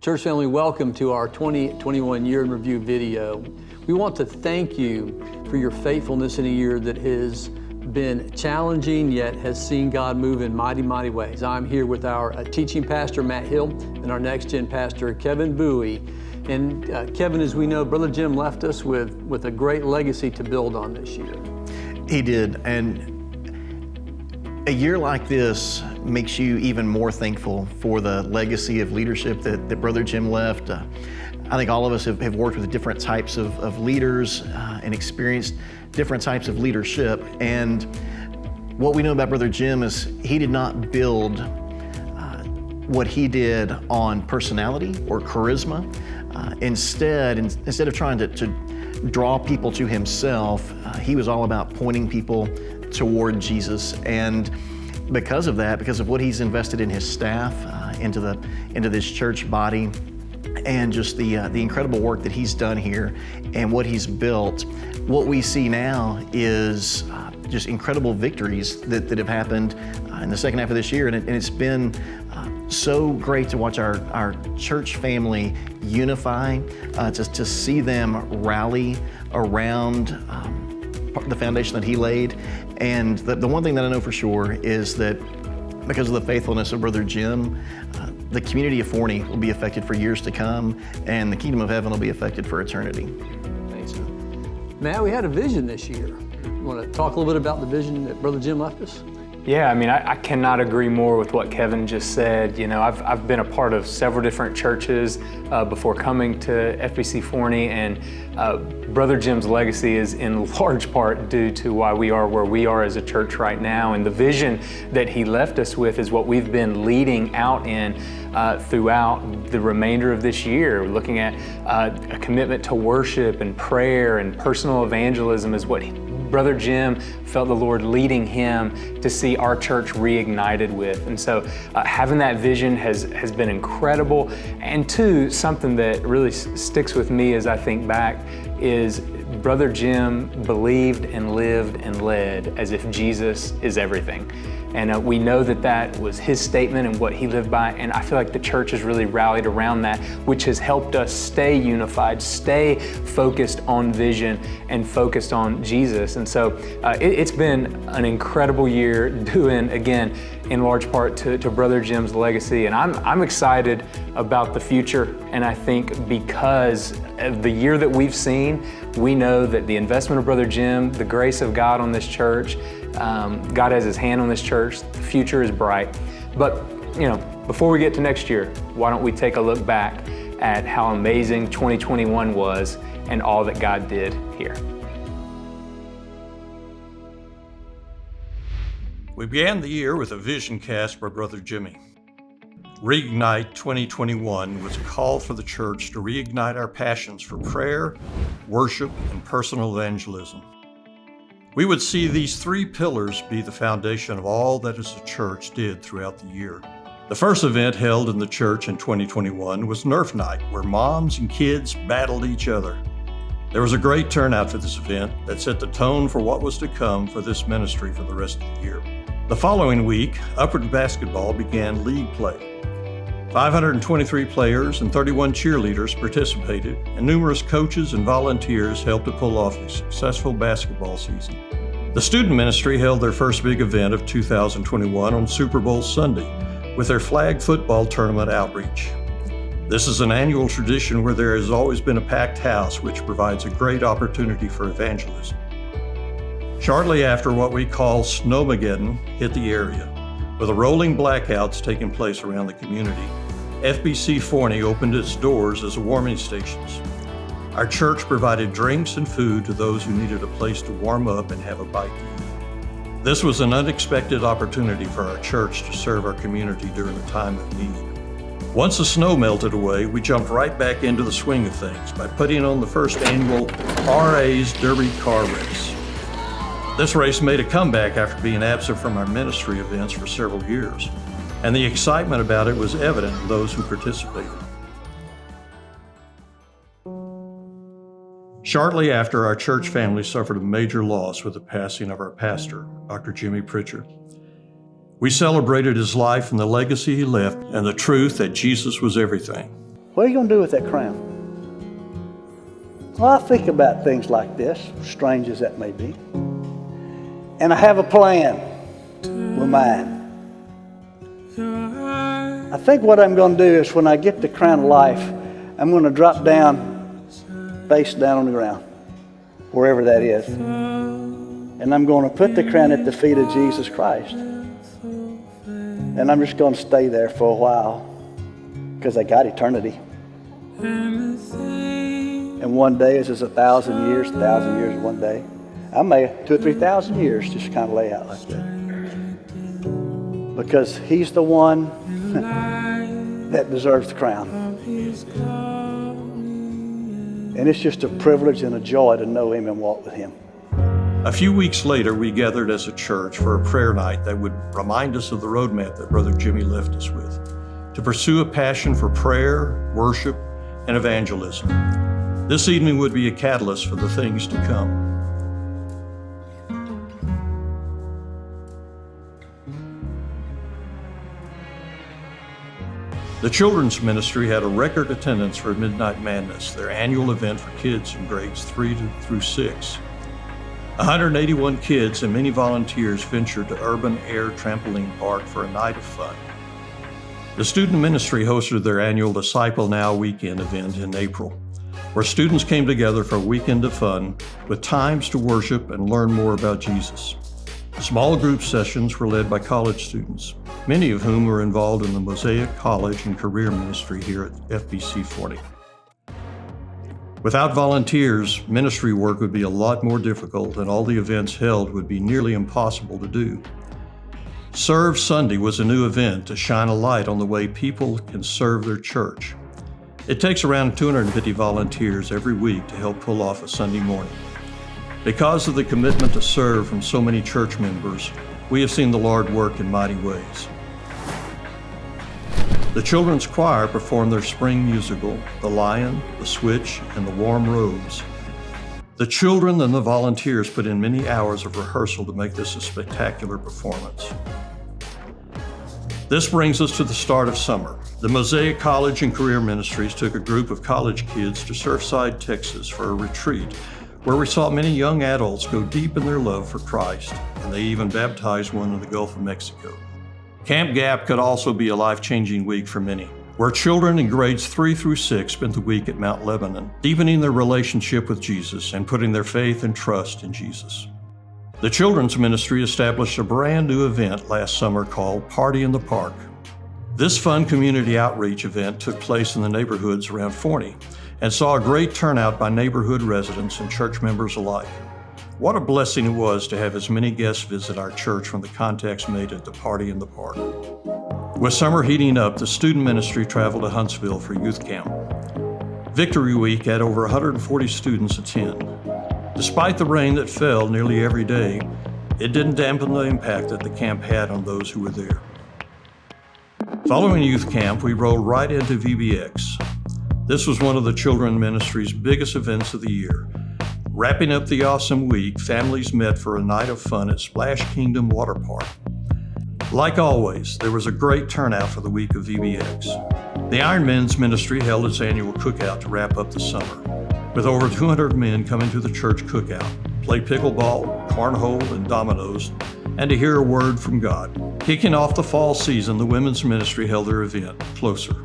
Church family, welcome to our 2021 Year in Review video. We want to thank you for your faithfulness in a year that has been challenging, yet has seen God move in mighty, mighty ways. I'm here with our teaching pastor, Matt Hill, and our next gen pastor, Kevin Bowie. And Kevin, as we know, Brother Jim left us with a great legacy to build on this year. He did, and a year like this makes you even more thankful for the legacy of leadership that Brother Jim left. I think all of us have worked with different types of leaders and experienced different types of leadership. And what we know about Brother Jim is he did not build what he did on personality or charisma. Instead of trying to draw people to himself, he was all about pointing people toward Jesus. And because of that, because of what he's invested in his staff, into this church body, and just the incredible work that he's done here and what he's built, what we see now is just incredible victories that have happened in the second half of this year. And it's been so great to watch our church family unify, to see them rally around the foundation that he laid. And the one thing that I know for sure is that because of the faithfulness of Brother Jim, the community of Forney will be affected for years to come, and the kingdom of heaven will be affected for eternity. Thanks. Matt, we had a vision this year. You want to talk a little bit about the vision that Brother Jim left us? Yeah, I mean, I cannot agree more with what Kevin just said. You know, I've been a part of several different churches before coming to FBC Forney, and Brother Jim's legacy is in large part due to why we are where we are as a church right now. And the vision that he left us with is what we've been leading out in throughout the remainder of this year. We're looking at a commitment to worship and prayer and personal evangelism is what Brother Jim felt the Lord leading him to see our church reignited with. And so having that vision has been incredible. And two, something that really sticks with me as I think back is Brother Jim believed and lived and led as if Jesus is everything. And we know that was his statement and what he lived by. And I feel like the church has really rallied around that, which has helped us stay unified, stay focused on vision and focused on Jesus. And so it's been an incredible year doing, again, in large part to Brother Jim's legacy. And I'm excited about the future. And I think because of the year that we've seen, we know that the investment of Brother Jim, the grace of God on this church, God has his hand on this church. The future is bright. But, you know, before we get to next year, why don't we take a look back at how amazing 2021 was and all that God did here. We began the year with a vision cast by Brother Jimmy. Reignite 2021 was a call for the church to reignite our passions for prayer, worship, and personal evangelism. We would see these three pillars be the foundation of all that as a church did throughout the year. The first event held in the church in 2021 was Nerf Night, where moms and kids battled each other. There was a great turnout for this event that set the tone for what was to come for this ministry for the rest of the year. The following week, Upward Basketball began league play. 523 players and 31 cheerleaders participated, and numerous coaches and volunteers helped to pull off a successful basketball season. The student ministry held their first big event of 2021 on Super Bowl Sunday with their flag football tournament outreach. This is an annual tradition where there has always been a packed house, which provides a great opportunity for evangelism. Shortly after, what we call Snowmageddon hit the area, with the rolling blackouts taking place around the community. FBC Forney opened its doors as warming stations. Our church provided drinks and food to those who needed a place to warm up and have a bite to eat. This was an unexpected opportunity for our church to serve our community during a time of need. Once the snow melted away, we jumped right back into the swing of things by putting on the first annual RA's Derby Car Race. This race made a comeback after being absent from our ministry events for several years, and the excitement about it was evident in those who participated. Shortly after, our church family suffered a major loss with the passing of our pastor, Dr. Jimmy Pritchard. We celebrated his life and the legacy he left and the truth that Jesus was everything. What are you going to do with that crown? Well, I think about things like this, strange as that may be. And I have a plan with mine. I think what I'm going to do is when I get the crown of life, I'm going to drop down, face down on the ground, wherever that is. And I'm going to put the crown at the feet of Jesus Christ. And I'm just going to stay there for a while because I got eternity. And one day is 1,000 years, 1,000 years one day. I may 2,000 or 3,000 years just kind of lay out like that. Because he's the one that deserves the crown. And it's just a privilege and a joy to know him and walk with him. A few weeks later, we gathered as a church for a prayer night that would remind us of the roadmap that Brother Jimmy left us with, to pursue a passion for prayer, worship, and evangelism. This evening would be a catalyst for the things to come. The children's ministry had a record attendance for Midnight Madness, their annual event for kids in grades 3 through 6. 181 kids and many volunteers ventured to Urban Air Trampoline Park for a night of fun. The student ministry hosted their annual Disciple Now weekend event in April, where students came together for a weekend of fun with times to worship and learn more about Jesus. Small group sessions were led by college students, many of whom were involved in the Mosaic College and Career Ministry here at FBC Forney. Without volunteers, ministry work would be a lot more difficult and all the events held would be nearly impossible to do. Serve Sunday was a new event to shine a light on the way people can serve their church. It takes around 250 volunteers every week to help pull off a Sunday morning. Because of the commitment to serve from so many church members, we have seen the Lord work in mighty ways. The children's choir performed their spring musical, The Lion, The Switch, and The Warm Robes. The children and the volunteers put in many hours of rehearsal to make this a spectacular performance. This brings us to the start of summer. The Mosaic College and Career Ministries took a group of college kids to Surfside, Texas for a retreat where we saw many young adults go deep in their love for Christ, and they even baptized one in the Gulf of Mexico. Camp Gap could also be a life-changing week for many, where children in grades 3 through 6 spent the week at Mount Lebanon, deepening their relationship with Jesus and putting their faith and trust in Jesus. The children's ministry established a brand new event last summer called Party in the Park. This fun community outreach event took place in the neighborhoods around Forney and saw a great turnout by neighborhood residents and church members alike. What a blessing it was to have as many guests visit our church from the contacts made at the Party in the Park. With summer heating up, the student ministry traveled to Huntsville for youth camp. Victory Week had over 140 students attend. Despite the rain that fell nearly every day, it didn't dampen the impact that the camp had on those who were there. Following youth camp, we rolled right into VBX. This was one of the children's ministry's biggest events of the year. Wrapping up the awesome week, families met for a night of fun at Splash Kingdom Water Park. Like always, there was a great turnout for the week of VBX. The Iron Men's ministry held its annual cookout to wrap up the summer, with over 200 men coming to the church cookout, play pickleball, cornhole, and dominoes, and to hear a word from God. Kicking off the fall season, the women's ministry held their event, Closer.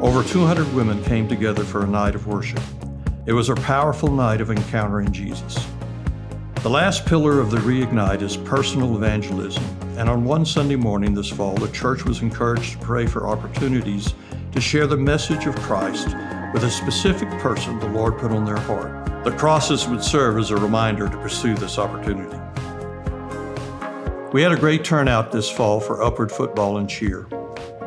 Over 200 women came together for a night of worship. It was a powerful night of encountering Jesus. The last pillar of the Reignite is personal evangelism, and on one Sunday morning this fall, the church was encouraged to pray for opportunities to share the message of Christ with a specific person the Lord put on their heart. The crosses would serve as a reminder to pursue this opportunity. We had a great turnout this fall for Upward Football and Cheer.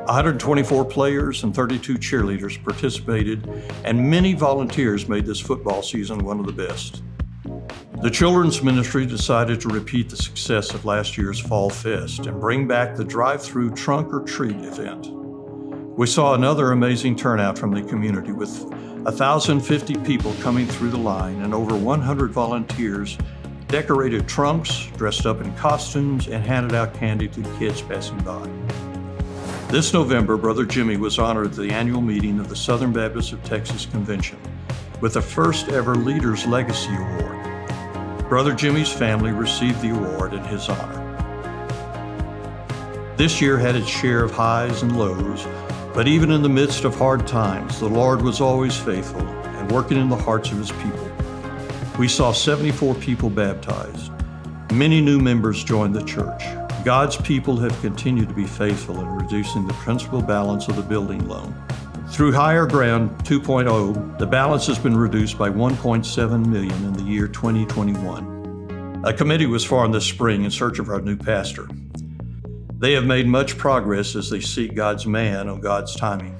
124 players and 32 cheerleaders participated, and many volunteers made this football season one of the best. The children's ministry decided to repeat the success of last year's Fall Fest and bring back the drive-through trunk or treat event. We saw another amazing turnout from the community with 1,050 people coming through the line, and over 100 volunteers decorated trunks, dressed up in costumes, and handed out candy to kids passing by. This November, Brother Jimmy was honored at the annual meeting of the Southern Baptist of Texas Convention with the first ever Leaders Legacy Award. Brother Jimmy's family received the award in his honor. This year had its share of highs and lows, but even in the midst of hard times, the Lord was always faithful and working in the hearts of his people. We saw 74 people baptized. Many new members joined the church. God's people have continued to be faithful in reducing the principal balance of the building loan. Through Higher Ground 2.0, the balance has been reduced by $1.7 million in the year 2021. A committee was formed this spring in search of our new pastor. They have made much progress as they seek God's man on God's timing.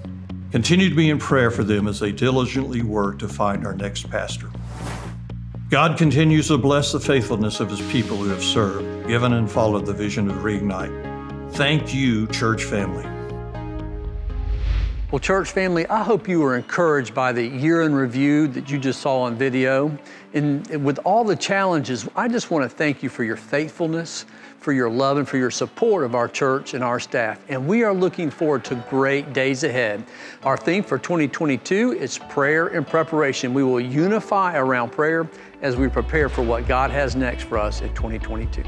Continue to be in prayer for them as they diligently work to find our next pastor. God continues to bless the faithfulness of his people who have served, given and followed the vision of Reignite. Thank you, church family. Well, church family, I hope you were encouraged by the year in review that you just saw on video. And with all the challenges, I just want to thank you for your faithfulness, for your love, and for your support of our church and our staff. And we are looking forward to great days ahead. Our theme for 2022 is prayer and preparation. We will unify around prayer as we prepare for what God has next for us in 2022.